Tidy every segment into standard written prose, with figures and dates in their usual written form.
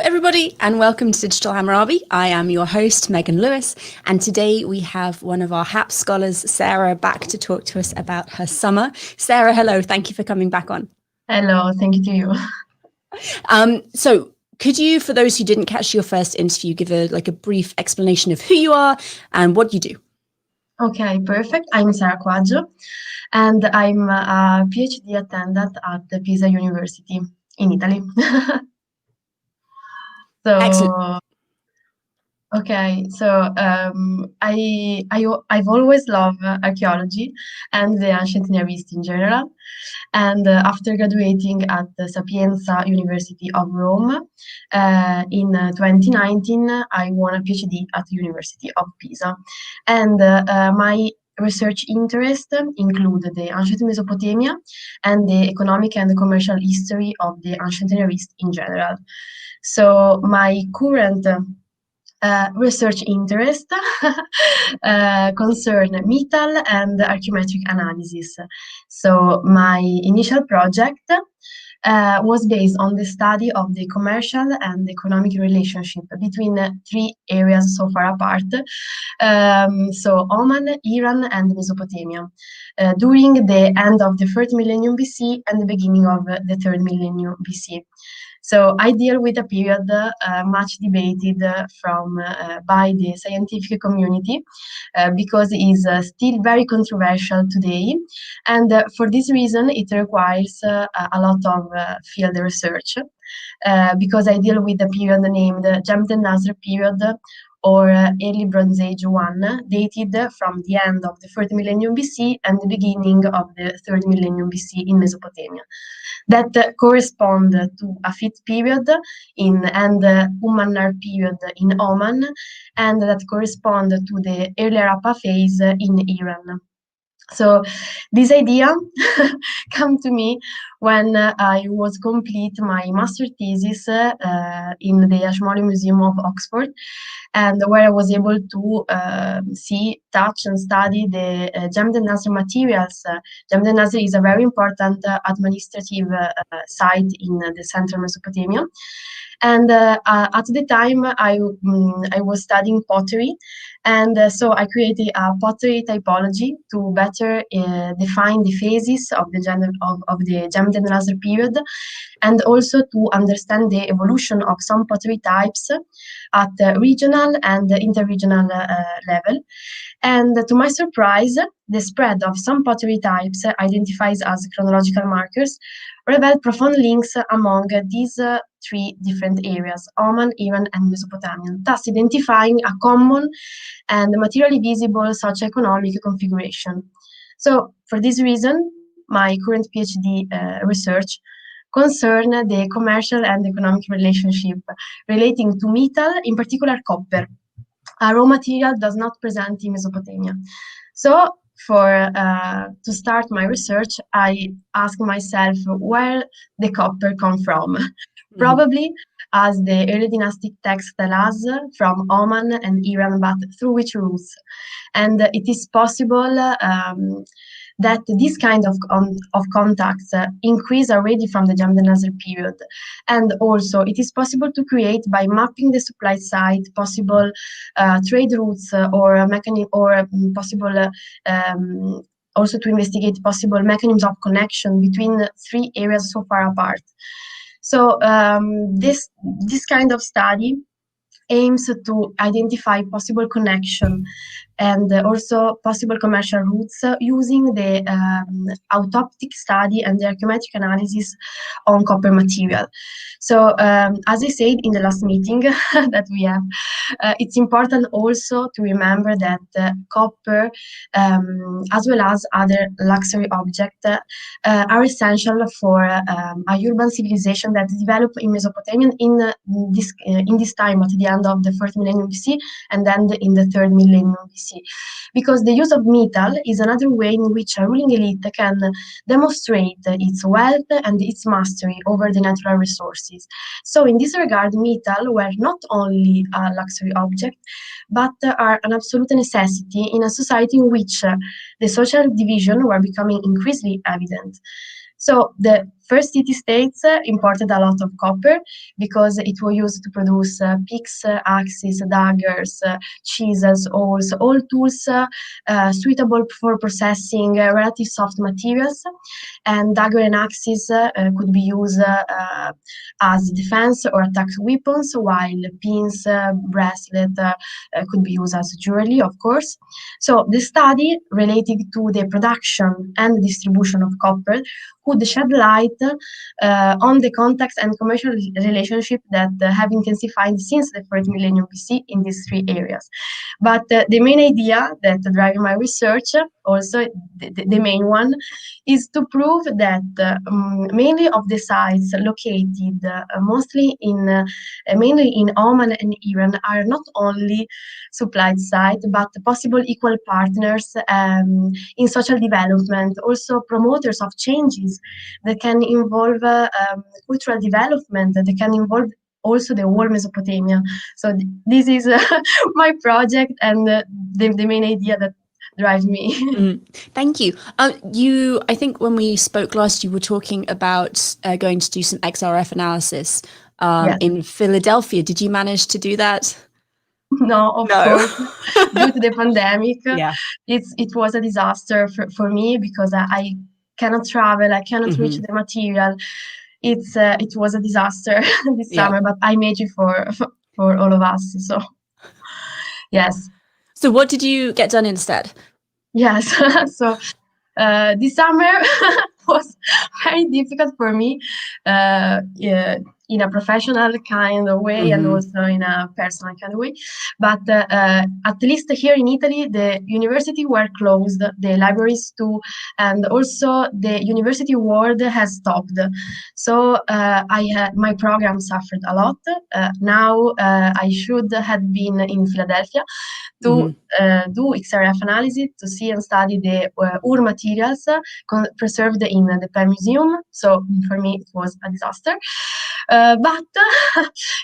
everybody, and welcome to Digital Hammurabi. I am your host, Megan Lewis, and today we have one of our HAPS scholars, Sara, back to talk to us about her summer. Sara, hello. Thank you for coming back on. Hello, thank you to you. So could you, for those who didn't catch your first interview, give a brief explanation of who you are and what you do? Okay, perfect. I'm Sara Quaggio, and I'm a PhD attendant at the Pisa University in Italy. Excellent. Okay, I've always loved archaeology and the ancient Near East in general. And after graduating at the Sapienza University of Rome in 2019, I won a PhD at the University of Pisa. And my research interests include the ancient Mesopotamia and the economic and commercial history of the ancient Near East in general. So my current research interest concern metal and archimetric analysis. So my initial project was based on the study of the commercial and economic relationship between three areas so far apart, so Oman, Iran, and Mesopotamia, during the end of the 3rd millennium BC and the beginning of the 3rd millennium BC. So I deal with a period much debated by the scientific community because it is still very controversial today. And for this reason, it requires a lot of field research because I deal with a period named Jam-Nasr period, or Early Bronze Age 1, dated from the end of the 3rd millennium BC and the beginning of the 3rd millennium BC in Mesopotamia. That correspond to a 5th period and Umayyad period in Oman, and that correspond to the earlier Appa phase in Iran. So this idea came to me when I was complete my master thesis in the Ashmolean Museum of Oxford, and where I was able to see, touch, and study the Jam-Nasr materials. Jam-Nasr is a very important administrative site in the central Mesopotamia. And at the time, I was studying pottery, and so I created a pottery typology to better define the phases of the Jam-Nasr period, and also to understand the evolution of some pottery types at the regional and interregional level. And to my surprise, the spread of some pottery types identified as chronological markers revealed profound links among these three different areas, Oman, Iran, and Mesopotamia, thus identifying a common and materially visible socioeconomic configuration. So, for this reason, my current PhD research concern the commercial and economic relationship relating to metal, in particular copper, a raw material does not present in Mesopotamia. So, to start my research, I asked myself where the copper come from. Probably, as the early dynastic texts tell us, from Oman and Iran, but through which routes? And it is possible that this kind of contacts increase already from the Jam-Nasr period. And also, it is possible to create, by mapping the supply side, possible trade routes or possible also to investigate possible mechanisms of connection between three areas so far apart. So this kind of study aims to identify possible connection and also possible commercial routes using the autoptic study and the archimetric analysis on copper material. So as I said in the last meeting that we have, it's important also to remember that copper, as well as other luxury objects, are essential for a urban civilization that developed in Mesopotamia in this time at the end of the 4th millennium BC and then in the 3rd millennium BC. Because the use of metal is another way in which a ruling elite can demonstrate its wealth and its mastery over the natural resources. So in this regard, metal were not only a luxury object, but are an absolute necessity in a society in which the social division were becoming increasingly evident. So the first city-states imported a lot of copper because it was used to produce picks, axes, daggers, chisels, awls, all tools suitable for processing relatively soft materials. And dagger and axes could be used as defense or attack weapons, while pins, bracelet could be used as jewelry, of course. So the study related to the production and distribution of copper could shed light on the contacts and commercial relationship that have intensified since the 4th millennium BC in these three areas. But the main idea that drives my research, also the main one, is to prove that many of the sites located mainly in Oman and Iran are not only supplied sites, but possible equal partners in social development, also promoters of changes that can involve cultural development, that can involve also the whole Mesopotamia. So this is my project and the main idea that drives me. Thank you. I think when we spoke last, you were talking about going to do some XRF analysis Yes. in Philadelphia. Did you manage to do that? No, of course, due to the pandemic, Yeah. it was a disaster for me because I cannot travel, I cannot reach the material. It was a disaster this summer, but I made it for all of us. So yes. So what did you get done instead? Yes. So this summer was very difficult for me. In a professional kind of way and also in a personal kind of way. But at least here in Italy, the university were closed, the libraries too, and also the university world has stopped. So my program suffered a lot. Now I should have been in Philadelphia to do XRF analysis, to see and study the ur materials preserved in the Pearl Museum. So for me, it was a disaster. But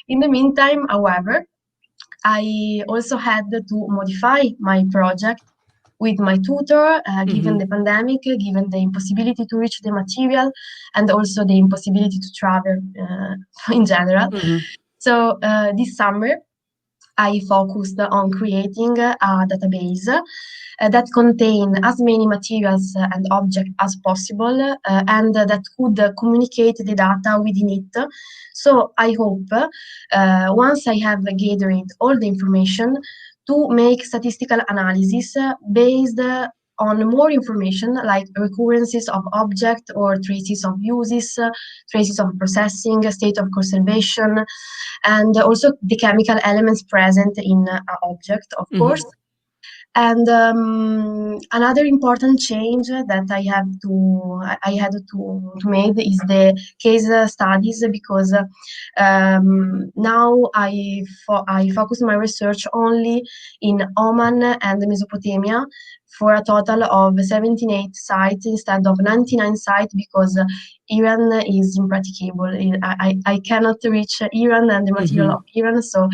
in the meantime, however, I also had to modify my project with my tutor, given the pandemic, given the impossibility to reach the material, and also the impossibility to travel in general. So this summer, I focused on creating a database that contain as many materials and objects as possible and that could communicate the data within it. So I hope once I have gathered all the information to make statistical analysis based on more information like recurrences of object or traces of uses, traces of processing, state of conservation, and also the chemical elements present in an object, of course. And another important change that I had to make is the case studies, because now I focus my research only in Oman and Mesopotamia for a total of 78 sites instead of 99 sites, because Iran is impracticable. I cannot reach Iran and the material of Iran, so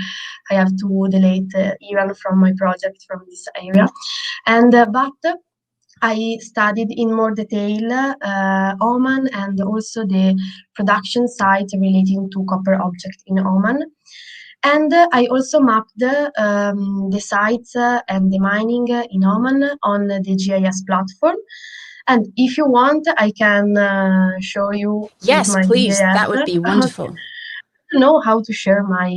I have to delete Iran from my project from this area. And but I studied in more detail Oman and also the production site relating to copper object in Oman. And I also mapped the sites and the mining in Oman on the GIS platform. And if you want, I can show you. Yes, please. GIS. That would be wonderful. I don't know how to share my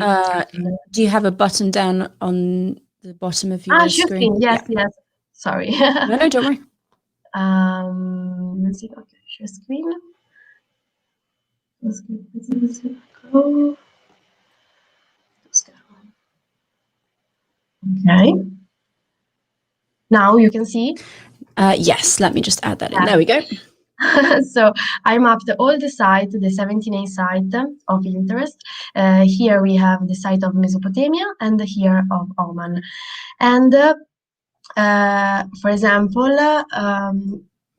screen. Do you have a button down on the bottom of your screen? Yes, yes. Sorry. No, don't worry. Let's see. Okay, share screen. Go. Okay. Now you can see. Yes, let me just add that in. There we go. So I mapped all the sites, the 79 sites of interest. Here we have the site of Mesopotamia and here of Oman. And for example,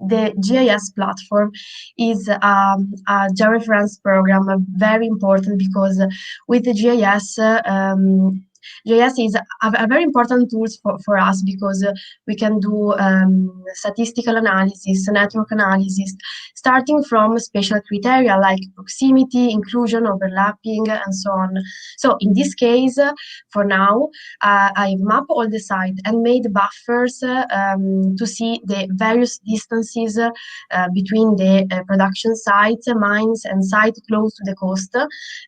the GIS platform is a georeference program, very important, because with the GIS, GIS is a very important tool for us because we can do statistical analysis, network analysis, starting from spatial criteria like proximity, inclusion, overlapping, and so on. So in this case, for now, I've mapped all the site and made buffers to see the various distances between the production sites, mines, and sites close to the coast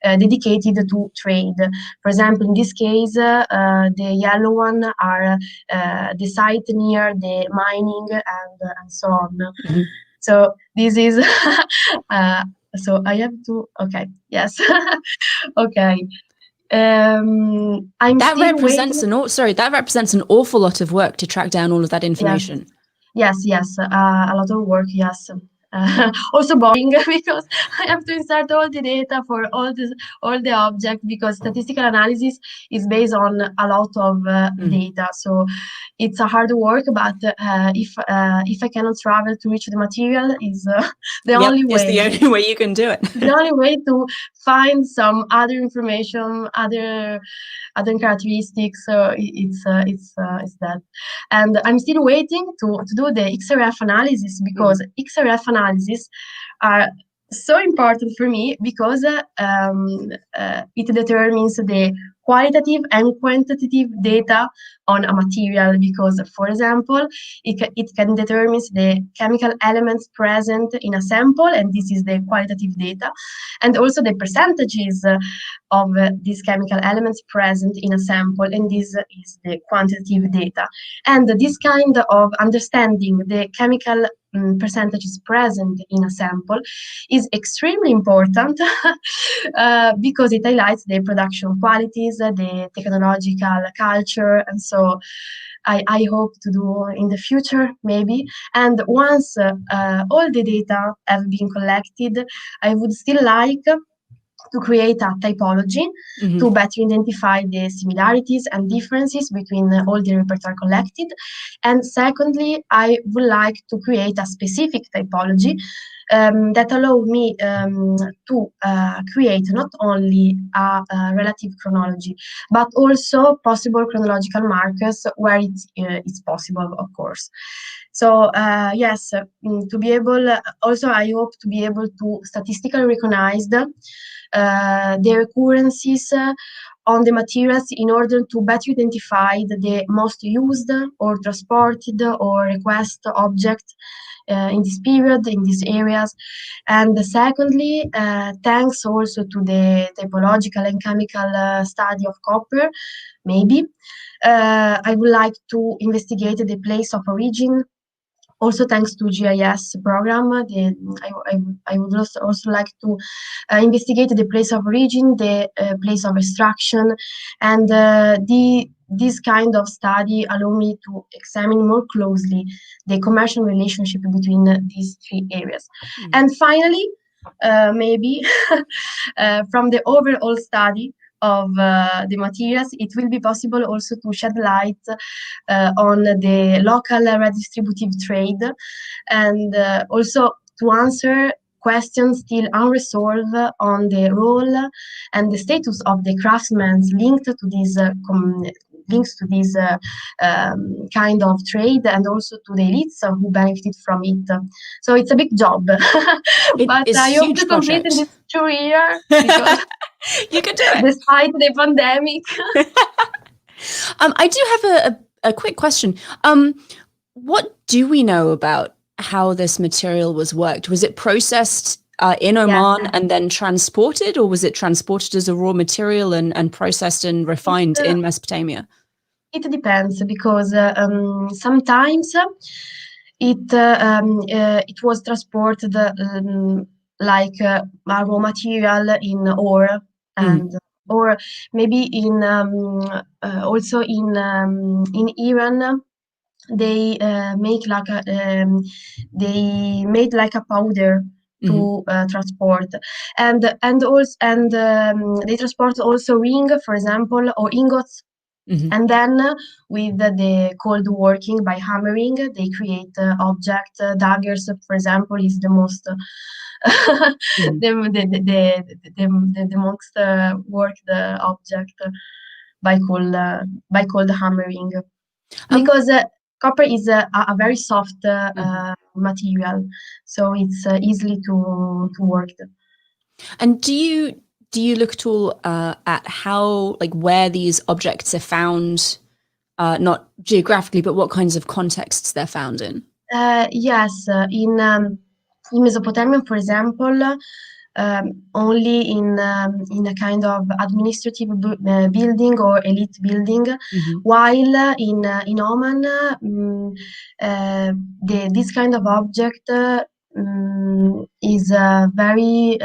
dedicated to trade. For example, in this case, the yellow one are the site near the mining and so on. Mhm. So this is so I have to yes okay. I'm That still represents waiting. that represents an awful lot of work to track down all of that information. Yes, a lot of work, yes. Also boring because I have to insert all the data for all the objects because statistical analysis is based on a lot of data. So it's a hard work, but if I cannot travel to reach the material is the only way. It's the only way you can do it. The only way to find some other information, other characteristics. So it's that, and I'm still waiting to do the XRF analysis because XRF analysis are so important for me because it determines the qualitative and quantitative data on a material. Because, for example, it can determine the chemical elements present in a sample, and this is the qualitative data, and also the percentages of these chemical elements present in a sample, and this is the quantitative data. And this kind of understanding the chemical percentages present in a sample is extremely important because it highlights the production qualities, the technological culture, and so I hope to do in the future, maybe. And once all the data have been collected, I would still like to create a typology to better identify the similarities and differences between all the repertoire collected. And secondly, I would like to create a specific typology that allow me to create not only a relative chronology, but also possible chronological markers where it's possible, of course. So yes, to be able, also I hope to be able to statistically recognize the recurrences on the materials in order to better identify the most used or transported or request objects in this period, in these areas. And secondly, thanks also to the typological and chemical study of copper, maybe, I would like to investigate the place of origin. Also, thanks to GIS program, I would also like to investigate the place of origin, the place of extraction, and this kind of study allow me to examine more closely the commercial relationship between these three areas. And finally, maybe from the overall study of the materials, it will be possible also to shed light on the local redistributive trade, and also to answer questions still unresolved on the role and the status of the craftsmen linked to this kind of trade, and also to the elites who benefited from it. So it's a big job, but I hope to complete in this 2 years because you can do it despite the pandemic. I do have a quick question. What do we know about how this material was worked? Was it processed in Oman and then transported, or was it transported as a raw material and processed and refined in Mesopotamia? It depends, because sometimes it was transported like a raw material in ore, and or maybe in also in Iran. They make like they made like a powder to transport, and they transport also ring, for example, or ingots. And then with the cold working by hammering, they create object. Daggers, for example, is the most the most worked object. by cold hammering, because copper is a very soft material, so it's easily to work. And do you look at all at how, like, where these objects are found, not geographically, but what kinds of contexts they're found in? Yes, in Mesopotamia, for example, only in a kind of administrative building or elite building, while in Oman, this kind of object is very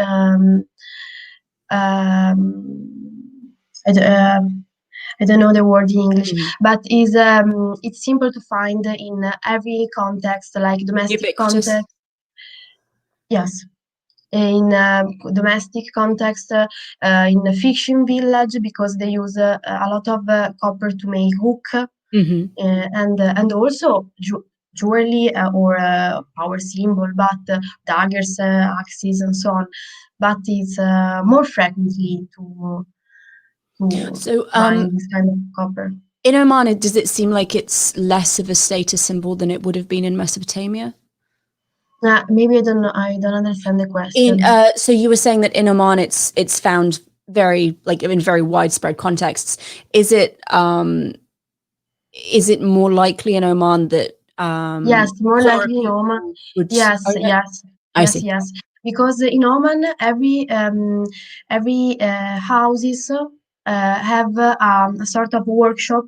I don't know the word in English, but is it's simple to find in every context, like domestic Ubiquitous. context. Yes, in domestic context, in a fishing village, because they use a lot of copper to make hook, and also jewelry or power symbol, but daggers, axes, and so on. But it's more frequently to find this kind of copper. In Oman, does it seem like it's less of a status symbol than it would have been in Mesopotamia? Maybe I don't understand the question. So you were saying that in Oman it's found very, like, in very widespread contexts. Is it more likely in Oman that yes, more likely in Oman. Yes, yes. Because in Oman, every houses have a sort of workshop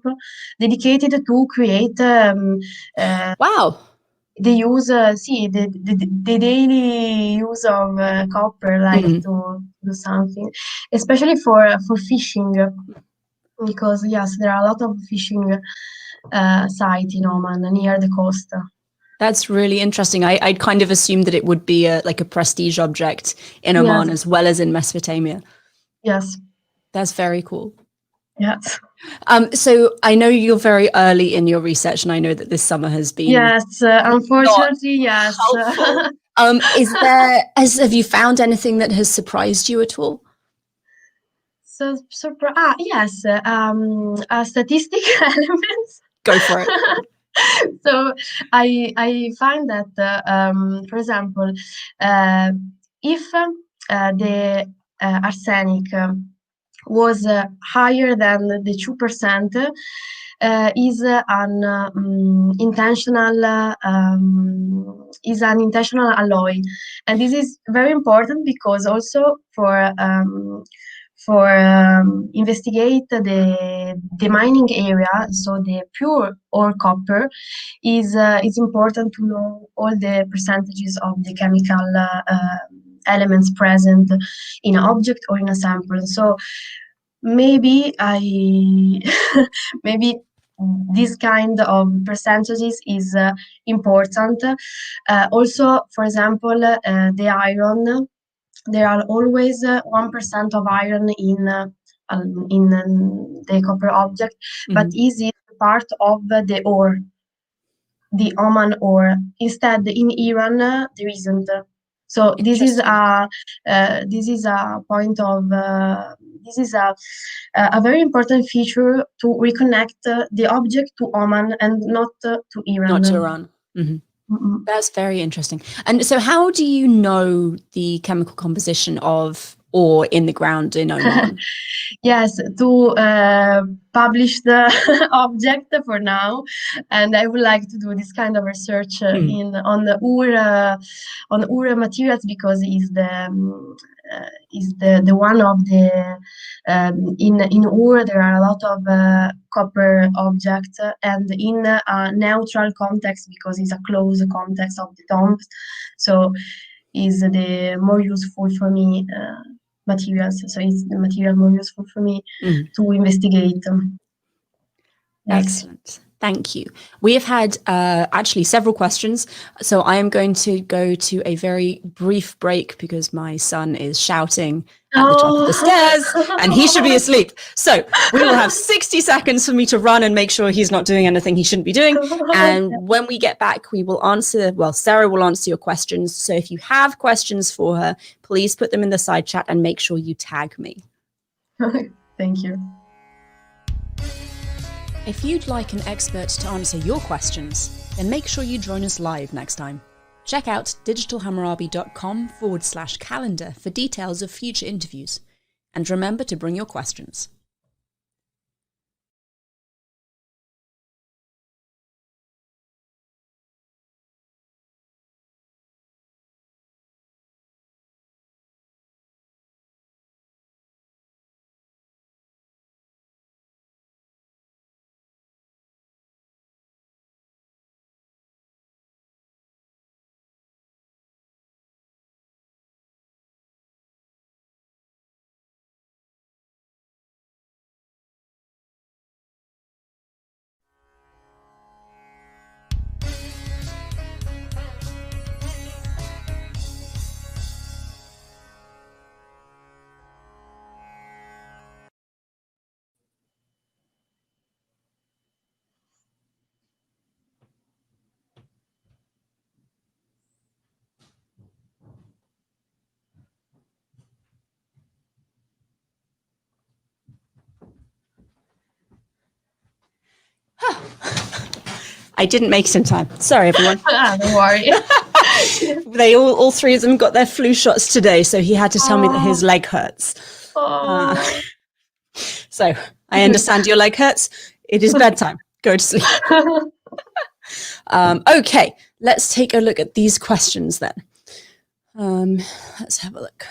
dedicated to create. Wow. They use the daily use of copper, like to do something, especially for fishing, because yes, there are a lot of fishing sites in Oman near the coast. That's really interesting. I'd kind of assumed that it would be like a prestige object in Oman as well as in Mesopotamia. Yes. That's very cool. Yes. So I know you're very early in your research, and I know that this summer has been unfortunately, yes. Have you found anything that has surprised you at all? Yes, statistic elements. Go for it. So I find that, for example, if the arsenic was higher than the 2%, is an intentional alloy, and this is very important because also for investigate the mining area, so the pure ore copper, is important to know all the percentages of the chemical elements present in an object or in a sample. So maybe maybe this kind of percentages is important. Also, for example, the iron. There are always 1% of iron in the copper object, but is it part of the ore, the Oman ore? Instead, in Iran, there isn't. So this is a point of this is a very important feature to reconnect the object to Oman and not to Iran. Not to Iran. That's very interesting. And so how do you know the chemical composition of ore in the ground in Oman? Yes, to publish the object for now, and I would like to do this kind of research on the ore materials, because is the one of the in ore there are a lot of copper objects, and in a neutral context, because it's a closed context of the tombs, so is the more useful for me materials. So it's the material more useful for me to investigate. Yes. Excellent. Thank you. We have had actually several questions. So I am going to go to a very brief break because my son is shouting at the top of the stairs and he should be asleep. So we will have 60 seconds for me to run and make sure he's not doing anything he shouldn't be doing. And when we get back, we will answer, well, Sarah will answer your questions. So if you have questions for her, please put them in the side chat and make sure you tag me. Thank you. If you'd like an expert to answer your questions, then make sure you join us live next time. Check out digitalhammurabi.com/calendar for details of future interviews. And remember to bring your questions. I didn't make it in time. Sorry, everyone. Don't worry. All three of them got their flu shots today, so he had to tell me that his leg hurts. So I understand your leg hurts. It is bedtime. Go to sleep. Okay, let's take a look at these questions then. Let's have a look.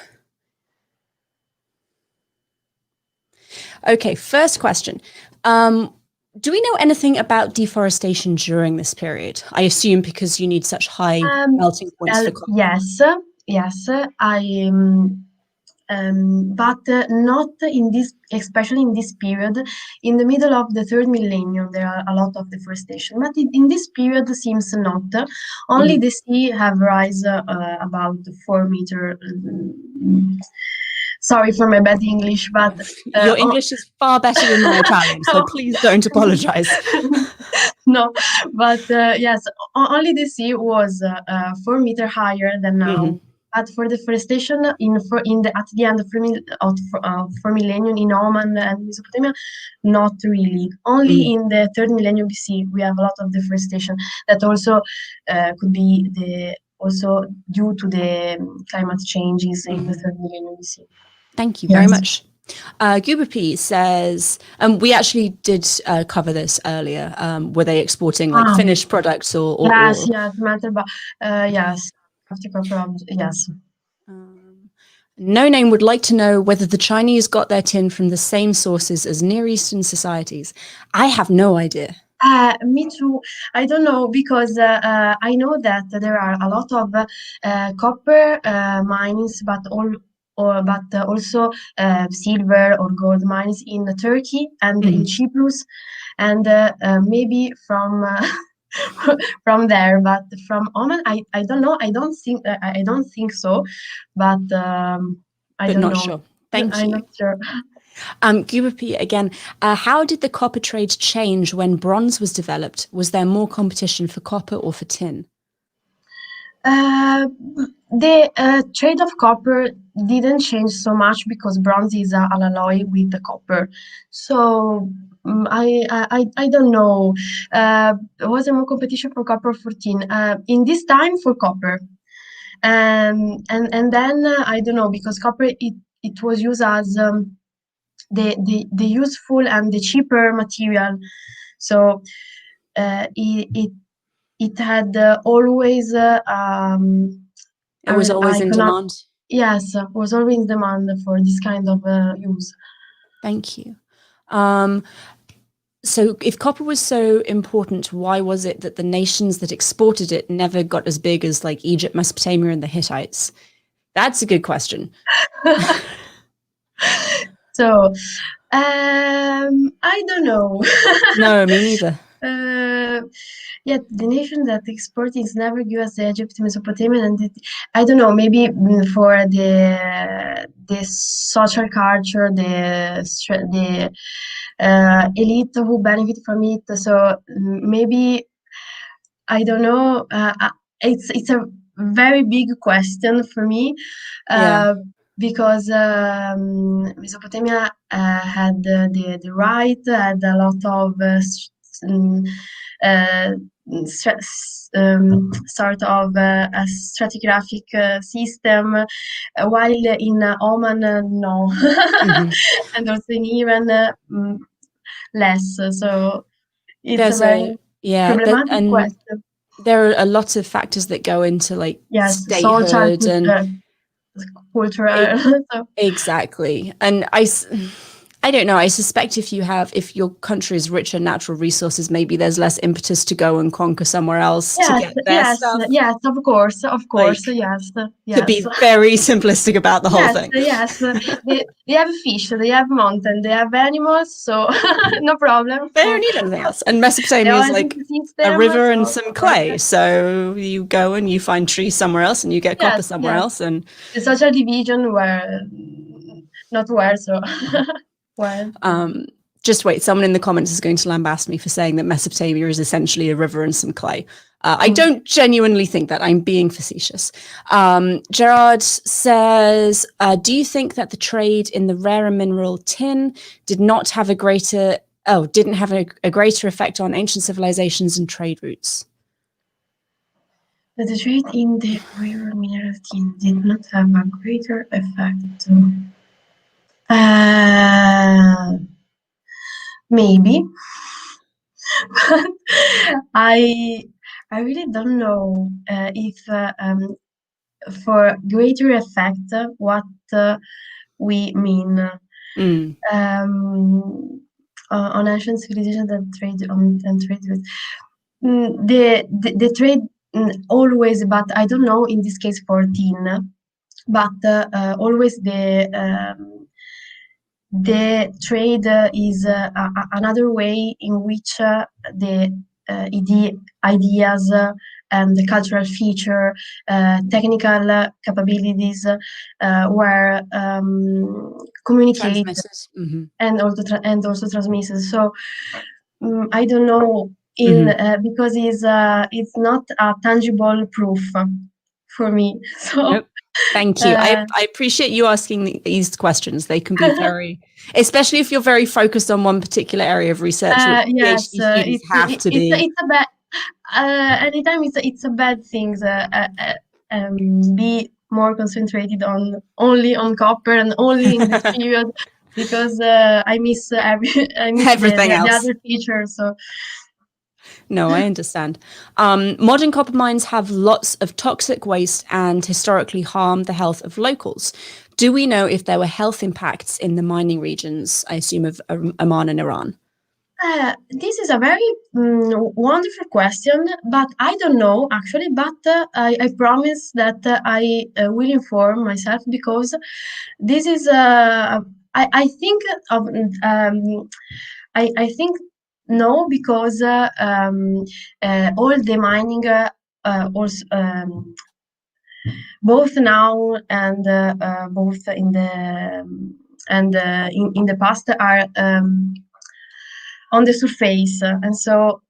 Okay, first question. Do we know anything about deforestation during this period? I assume because you need such high melting points for copper. Yes. But not in this, especially in this period. In the middle of the third millennium, there are a lot of deforestation. But in this period, seems not. Only the sea have rise about 4 meters. Sorry for my bad English, but your English is far better than my Italian, so please don't apologize. No, but yes, only the sea was 4 meters higher than now. But for deforestation, at the end of 4 millennium in Oman and Mesopotamia, not really. Only in the third millennium BC we have a lot of deforestation that also could be also due to the climate changes in the third millennium BC. Thank you very much. 🀭P says, we actually did cover this earlier. Were they exporting like finished products or yes, matter, but yes, yes. No Name would like to know whether the Chinese got their tin from the same sources as Near Eastern societies. I have no idea. Me too. I don't know, because I know that there are a lot of copper mines, but also silver or gold mines in Turkey and in Cyprus, and maybe from from there, but from Oman, I don't know. I don't think so, but I don't know. Sure. Thank you. I'm not sure. 🀭P again. How did the copper trade change when bronze was developed? Was there more competition for copper or for tin? The trade of copper didn't change so much because bronze is an alloy with the copper. So I don't know. Was there more competition for copper or for tin? In this time, for copper. And then I don't know, because copper it was used as the useful and the cheaper material. So it had always it was always in demand. Yes, was always in demand for this kind of use. Thank you. So if copper was so important, why was it that the nations that exported it never got as big as like Egypt, Mesopotamia, and the Hittites? That's a good question. So I don't know. No, me neither. Yeah, the nation that export is never give us Egypt, Mesopotamia, and I don't know, maybe for the social culture, the elite who benefit from it. So maybe I don't know. It's a very big question for me. because Mesopotamia had the right, had a lot of uh, sort of a stratigraphic system, while in Oman, no, and also in Iran, less. So it's a There's very problematic and question. there are a lot of factors that go into like Yes, social, statehood and cultural. So, exactly. And I don't know. I suspect if your country is rich in natural resources, maybe there's less impetus to go and conquer somewhere else to yes, get their yes, stuff. yes, of course, Like, yes, to yes. be very simplistic about the whole Yes, thing. yes. They have fish, they have mountain, they have animals, so no problem. They don't So need anything else. And they Mesopotamia is always like a ecosystem, river and so some clay. perfect. So you go and you find trees somewhere else and you get copper Yes, somewhere yes. else. And The social division were not where, so where. just wait, someone in the comments is going to lambast me for saying that Mesopotamia is essentially a river and some clay. I don't genuinely think that. I'm being facetious. Gerard says, do you think that the trade in the rarer mineral tin didn't have a greater effect on ancient civilizations and trade routes? But the trade in the rare mineral tin did not have a greater effect. Maybe, but I really don't know if for greater effect what we mean on ancient civilization that trade on and trade with the trade always, but I don't know in this case for tin, but always the trade is another way in which the ideas and the cultural feature, technical capabilities were communicated and also transmitted. So I don't know because it's not a tangible proof for me. So. Nope. Thank you. I appreciate you asking these questions. They can be very, especially if you're very focused on one particular area of research, which Yes, PhD students have to be. it's a bad. Anytime it's a bad thing. Be more concentrated on only on copper and only in this period because I miss I miss everything the else. other features. So. No, I understand. Modern copper mines have lots of toxic waste and historically harm the health of locals. Do we know if there were health impacts in the mining regions, I assume, of Oman and Iran? This is a very wonderful question, but I don't know actually. But I promise that I will inform myself because this is I think of I think no because all the mining also both now and both in the in the past are on the surface, and so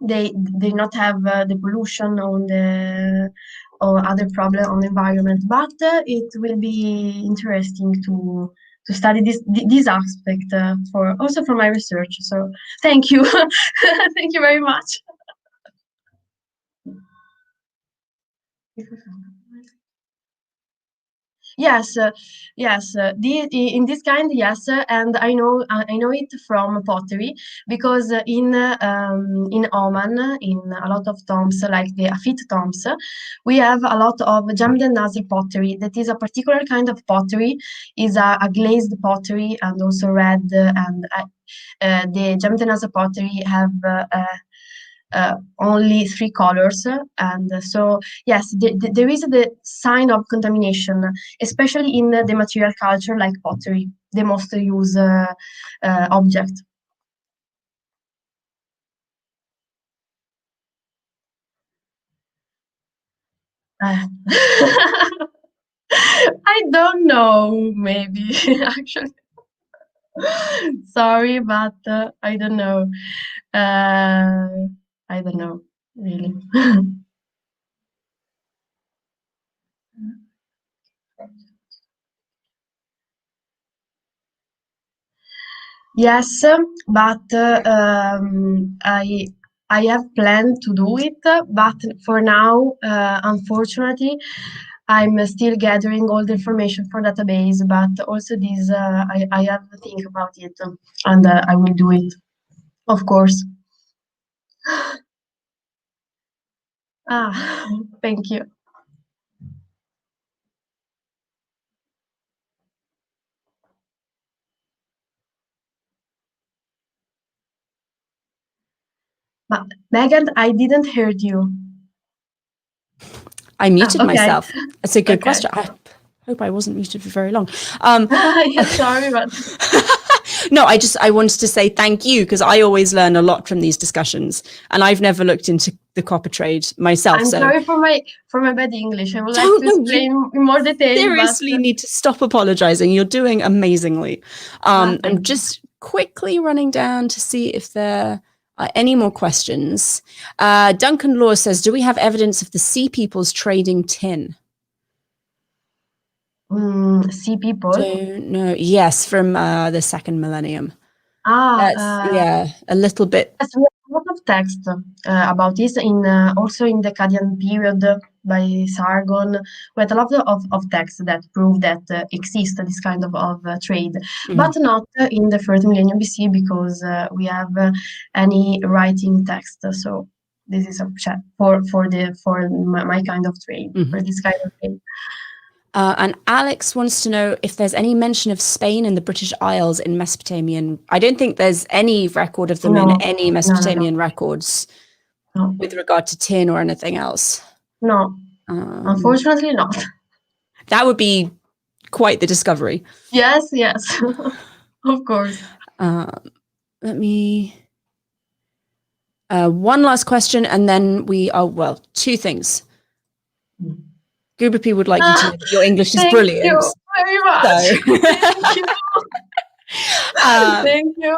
they not have the pollution on the or other problem on the environment. But it will be interesting to study this aspect for also for my research. So thank you, thank you very much. Yes, yes. In this kind, yes, and I know it from pottery because in Oman, in a lot of tombs like the Afit tombs, we have a lot of Jamd and Nazr pottery. That is a particular kind of pottery, is a glazed pottery and also red. And the Jamd and Nazr pottery have only 3 colors, and so yes, there is the sign of contamination, especially in the material culture like pottery, the most used object. I don't know, maybe actually. Sorry, but I don't know. I don't know, really. Yes, but I have planned to do it, but for now, unfortunately, I'm still gathering all the information for database. But also this, I have to think about it, and I will do it, of course. Ah, thank you. But Megan, I didn't hear you. I muted Okay. myself. That's a good Okay. question. I hope I wasn't muted for very long. Yeah, sorry, but No, I wanted to say thank you, because I always learn a lot from these discussions, and I've never looked into the copper trade myself. I'm so sorry for my bad English. I would like Don't to know, explain in more detail, but seriously need to stop apologizing. You're doing amazingly. I'm thank you. just quickly running down to see if there are any more questions. Duncan Law says, do we have evidence of the sea peoples trading tin? Sea people. Don't know. Yes, from the second millennium. Ah, Yeah, a little bit. yes, we have a lot of text about this in also in the Akkadian period by Sargon. We had a lot of texts that prove that exists this kind of trade, but not in the first millennium BC, because we have any writing text. So this is a chat for my kind of trade, for this kind of trade. And Alex wants to know if there's any mention of Spain and the British Isles in Mesopotamian. I don't think there's any record of them in any Mesopotamian records with regard to tin or anything else. No, unfortunately not. That would be quite the discovery. Yes, of course. Let me... one last question, and then we are, well, two things. Gubapi would like you to know that your English is brilliant. Thank you very much. Thank you. Thank you.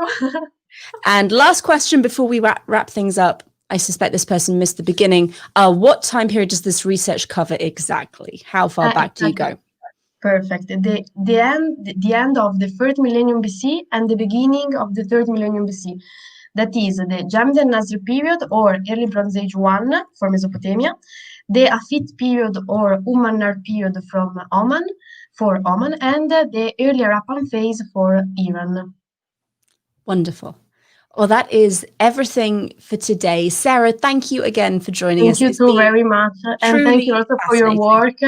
And last question before we wrap things up. I suspect this person missed the beginning. What time period does this research cover exactly? How far back do you go? Perfect. The end of the third millennium BC and the beginning of the third millennium BC. That is the Jamid and Nasr period, or early Bronze Age 1 for Mesopotamia, the Hafid period or Umayyad period from Oman, for Oman, and the early Harappan phase for Iran. Wonderful. Well, that is everything for today. Sara, thank you again for joining us. Thank you too very much. And thank you also for your work.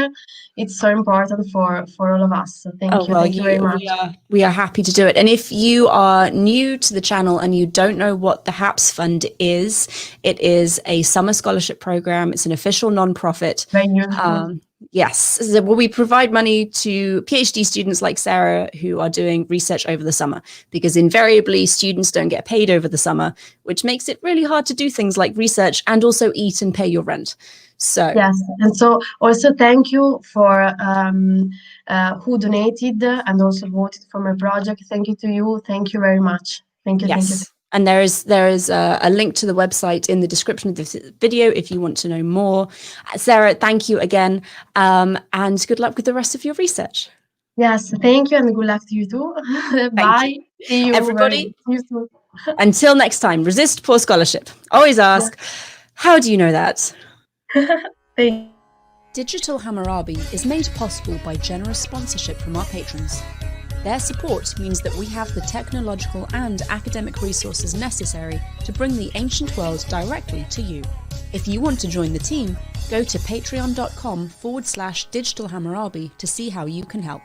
It's so important for all of us. So thank you. Thank you very much. We are happy to do it. And if you are new to the channel and you don't know what the HAPS Fund is, it is a summer scholarship program. It's an official nonprofit. Very useful. Yes, so we provide money to PhD students like Sara who are doing research over the summer, because invariably students don't get paid over the summer, which makes it really hard to do things like research and also eat and pay your rent. So yes, and so also thank you for who donated and also voted for my project. Thank you to you. Thank you very much. Thank you. Yes. Thank you. And there is a link to the website in the description of this video if you want to know more. Sara, thank you again, and good luck with the rest of your research. Yes, thank you, and good luck to you too. Bye. See you, everybody. See you soon. Until next time, resist poor scholarship. Always ask, how do you know that? Digital Hammurabi is made possible by generous sponsorship from our patrons. Their support means that we have the technological and academic resources necessary to bring the ancient world directly to you. If you want to join the team, go to patreon.com/digitalhammurabi to see how you can help.